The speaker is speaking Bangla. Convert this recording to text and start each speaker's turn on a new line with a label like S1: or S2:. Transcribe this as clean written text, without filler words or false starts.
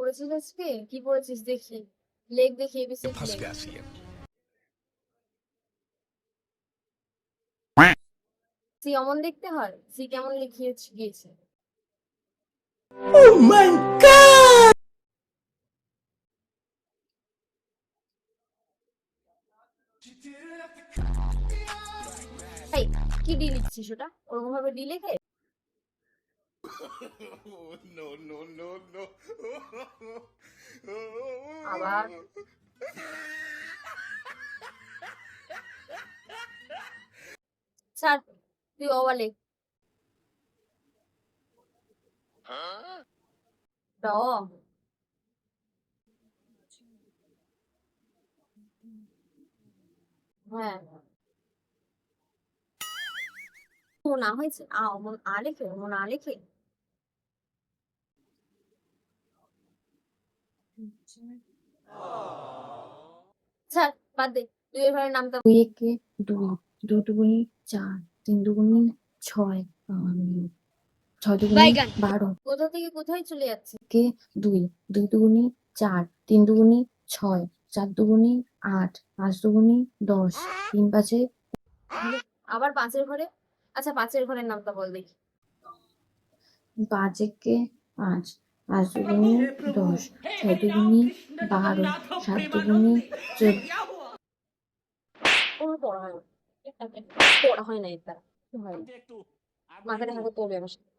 S1: পড়েছিস আজকে? কি পড়েছিস দেখি? লেখ দেখি এবিসিডি
S2: फंस
S1: লেখ।
S2: गया सीएम।
S1: সি অমন দেখতে হয়? সি কেমন লিখিয়েছে গিয়েছে?
S2: Oh my god!
S1: এই কি ডি লিখছিস ওটা? ওরকম ভাবে ডি লেখে?
S2: No, no, no, no.
S1: আবার স্যার তুই অবা লেখ। ড হ্যাঁ ও না হয়েছে অমন লেখে অমন লেখে। স্যার বাদ দে, তুই এর ঘরের নামটা
S3: 2 একে 2, 2 দুগুণে 4, 3 দুগুণে 6, 6 দুগুণে
S1: বাইগান
S3: 12,
S1: কোথা থেকে কোথায় চলে যাচ্ছে?
S3: কে 2, 2 দুগুণে 4, 3 দুগুণে 6, 4 দুগুণে 8, 5 দুগুণে 10, 3 পাঁচে
S1: আবার পাঁচের ঘরে। আচ্ছা পাঁচের ঘরের নামটা বল দেখি।
S3: 5 একে 5, 5 দুগুণে 10, 6 দুগুণে 12, 7 দুগুণে 14।
S1: কোনো পড়া হয় না, পড়া হয় না এর দ্বারা। হয় না। মাথাটা হাতে পড়বে আমার সাথে।